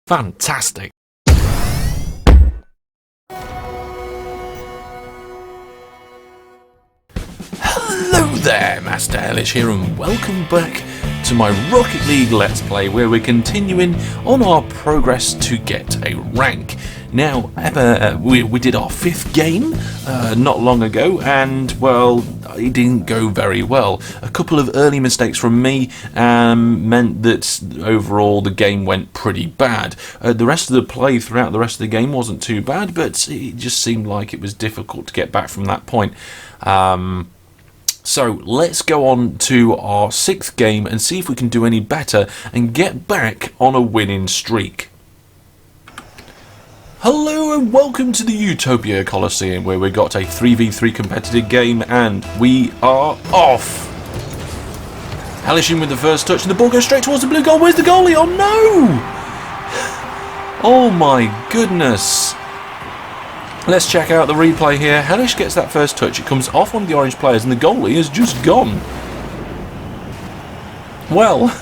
Fantastic. Hello there, Master Hellish here, and welcome back to my Rocket League Let's Play, where we're continuing on our progress to get a rank. Now, we did our 5th game not long ago, and, well, it didn't go very well. A couple of early mistakes from me meant that overall the game went pretty bad. The rest of the play throughout the rest of the game wasn't too bad, but it just seemed like it was difficult to get back from that point. So let's go on to our 6th game and see if we can do any better and get back on a winning streak. Hello and welcome to the Utopia Coliseum, where we got a 3v3 competitive game and we are off. Hellish in with the first touch and the ball goes straight towards the blue goal. Where's the goalie? Oh no! Oh my goodness. Let's check out the replay here. Hellish gets that first touch. It comes off one of the orange players and the goalie is just gone. Well,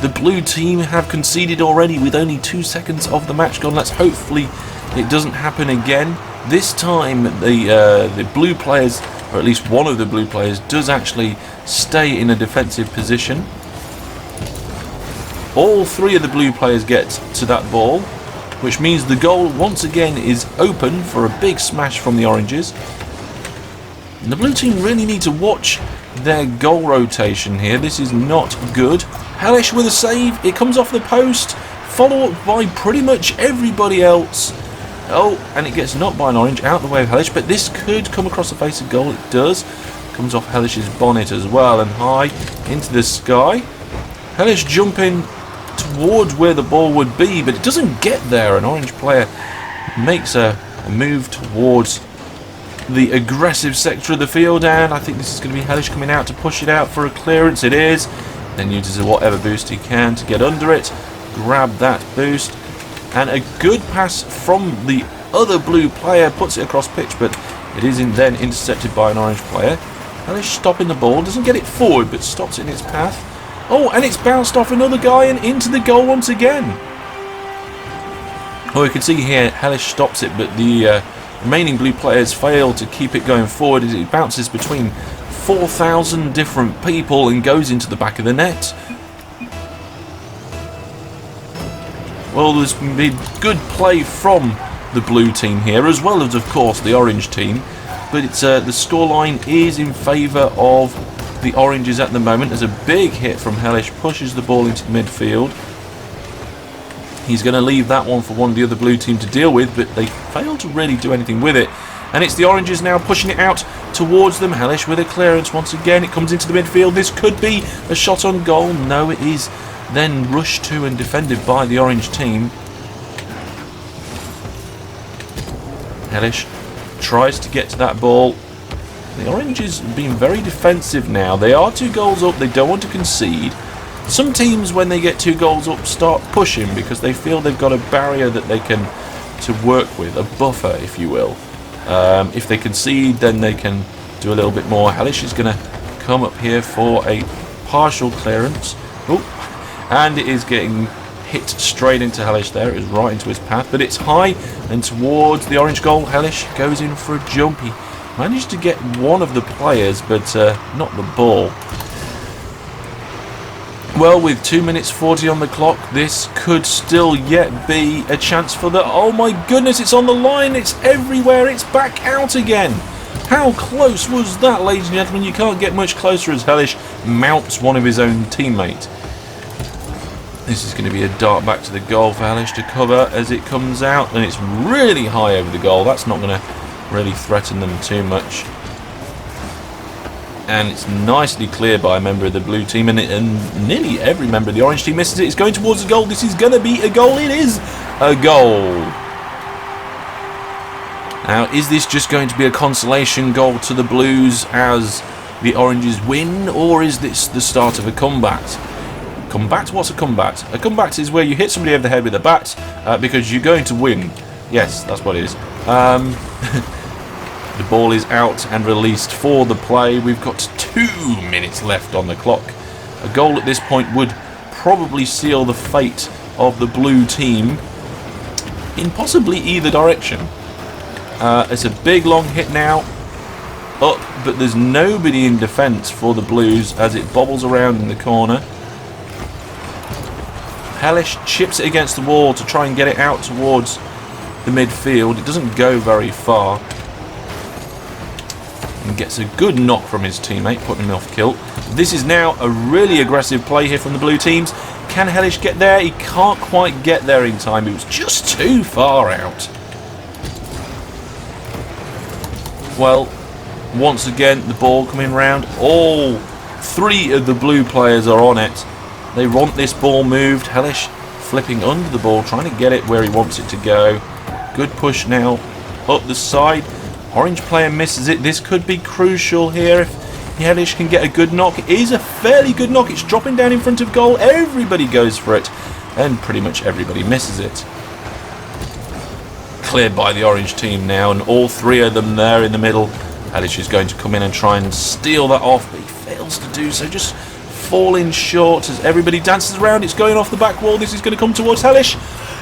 the blue team have conceded already with only 2 seconds of the match gone. Let's hopefully it doesn't happen again. This time the blue players, or at least one of the blue players, does actually stay in a defensive position. All 3 of the blue players get to that ball, which means the goal once again is open for a big smash from the oranges. And the blue team really need to watch their goal rotation here. This is not good. Hellish with a save. It comes off the post, followed up by pretty much everybody else. Oh, and it gets knocked by an orange out the way of Hellish, but this could come across the face of goal. It does. Comes off Hellish's bonnet as well and high into the sky. Hellish jumping towards where the ball would be, but it doesn't get there. An orange player makes a move towards the aggressive sector of the field, and I think this is going to be Hellish coming out to push it out for a clearance. It is. Then uses whatever boost he can to get under it, grab that boost, and a good pass from the other blue player puts it across pitch, but it isn't then intercepted by an orange player. Hellish stopping the ball, doesn't get it forward, but stops it in its path. Oh, and it's bounced off another guy and into the goal once again. Oh, you can see here Hellish stops it, but the remaining blue players fail to keep it going forward as it bounces between 4,000 different people and goes into the back of the net. Well, there's been good play from the blue team here, as well as, of course, the orange team. But it's the scoreline is in favour of the oranges at the moment. There's a big hit from Hellish, pushes the ball into the midfield. He's going to leave that one for one of the other blue team to deal with, but they fail to really do anything with it. And it's the oranges now pushing it out towards them. Hellish with a clearance once again. It comes into the midfield. This could be a shot on goal. No, it is then rushed to and defended by the orange team. Hellish tries to get to that ball. The oranges being very defensive now. They are 2 goals up. They don't want to concede. Some teams, when they get 2 goals up, start pushing because they feel they've got a barrier that they can to work with, a buffer, if you will. If they concede, then they can do a little bit more. Hellish is going to come up here for a partial clearance. Oh, and it is getting hit straight into Hellish there. It is right into his path, but it's high and towards the orange goal. Hellish goes in for a jump. He managed to get one of the players, but not the ball. Well, with 2 minutes 40 on the clock, this could still yet be a chance for the... Oh my goodness, it's on the line, it's everywhere, it's back out again. How close was that, ladies and gentlemen? You can't get much closer as Hellish mounts one of his own teammates. This is going to be a dart back to the goal for Hellish to cover as it comes out, and it's really high over the goal. That's not going to really threaten them too much. And it's nicely cleared by a member of the blue team, and nearly every member of the orange team misses it. It's going towards the goal. This is going to be a goal. It is a goal. Now, is this just going to be a consolation goal to the blues as the oranges win, or is this the start of a comeback? Comeback? What's a comeback? A comeback is where you hit somebody over the head with a bat because you're going to win. Yes, that's what it is. The ball is out and released for the play. We've got 2 minutes left on the clock. A goal at this point would probably seal the fate of the blue team. in possibly either direction. It's a big long hit now. Up, but there's nobody in defence for the Blues as it bobbles around in the corner. Hellish chips it against the wall to try and get it out towards the midfield. It doesn't go very far. And gets a good knock from his teammate, putting him off kilt. This is now a really aggressive play here from the blue teams. Can Hellish get there? He can't quite get there in time. It was just too far out. Well, once again, the ball coming round. All three of the blue players are on it. They want this ball moved. Hellish flipping under the ball, trying to get it where he wants it to go. Good push now up the side. Orange player misses it. This could be crucial here if Hellish can get a good knock. It is a fairly good knock. It's dropping down in front of goal. Everybody goes for it, and pretty much everybody misses it. Cleared by the orange team now, and all three of them there in the middle. Hellish is going to come in and try and steal that off, but he fails to do so, just falling short as everybody dances around. It's going off the back wall. This is going to come towards Hellish.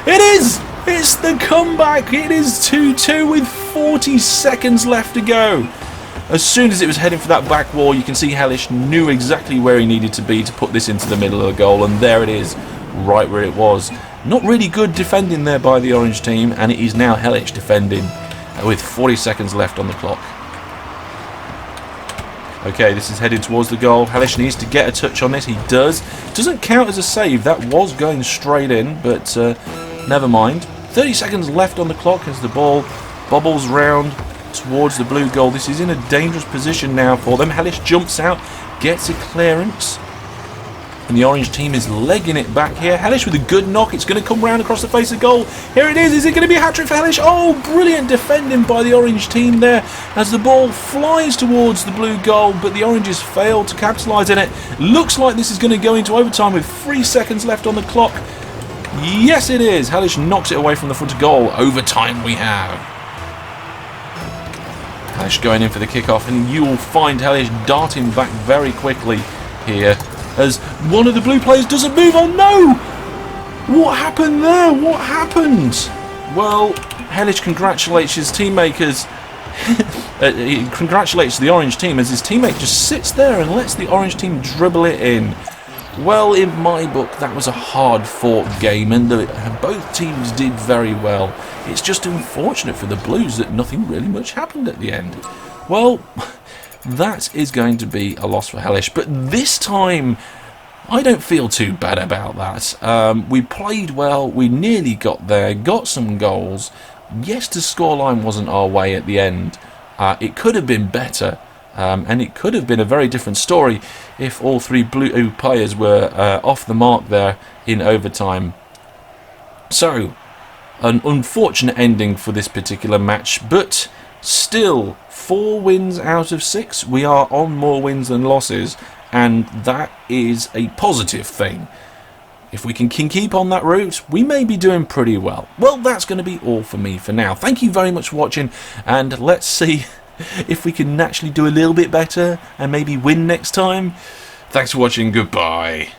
It is! It's the comeback. It is 2-2 with 40 seconds left to go. As soon as it was heading for that back wall, you can see Hellish knew exactly where he needed to be to put this into the middle of the goal, and there it is, right where it was. Not really good defending there by the orange team, and it is now Hellish defending with 40 seconds left on the clock. Okay, this is headed towards the goal. Hellish needs to get a touch on this. He does. Doesn't count as a save. That was going straight in, but never mind. 30 seconds left on the clock as the ball bobbles round towards the blue goal. This is in a dangerous position now for them. Hellish jumps out, gets a clearance, and the orange team is legging it back here. Hellish with a good knock. It's going to come round across the face of goal. Here it is. Is it going to be a hat-trick for Hellish? Oh, brilliant defending by the orange team there as the ball flies towards the blue goal, but the oranges fail to capitalise in it. Looks like this is going to go into overtime with 3 seconds left on the clock. Yes, it is. Hellish knocks it away from the front of goal. Overtime we have. Hellish going in for the kickoff, and you will find Hellish darting back very quickly here as one of the blue players doesn't move on. No! What happened there? What happened? Well, Hellish congratulates his teammakers. He congratulates the orange team as his teammate just sits there and lets the orange team dribble it in. Well, in my book, that was a hard-fought game, and both teams did very well. It's just unfortunate for the Blues that nothing really much happened at the end. Well, that is going to be a loss for Hellish, but this time I don't feel too bad about that. We played well, we nearly got there, got some goals. Yes, the scoreline wasn't our way at the end. It could have been better. And it could have been a very different story if all three blue players were off the mark there in overtime. So, an unfortunate ending for this particular match, but still 4 wins out of 6. We are on more wins than losses, and that is a positive thing. If we can keep on that route, we may be doing pretty well. Well, that's going to be all for me for now. Thank you very much for watching, and let's see if we can actually do a little bit better and maybe win next time. Thanks for watching. Goodbye.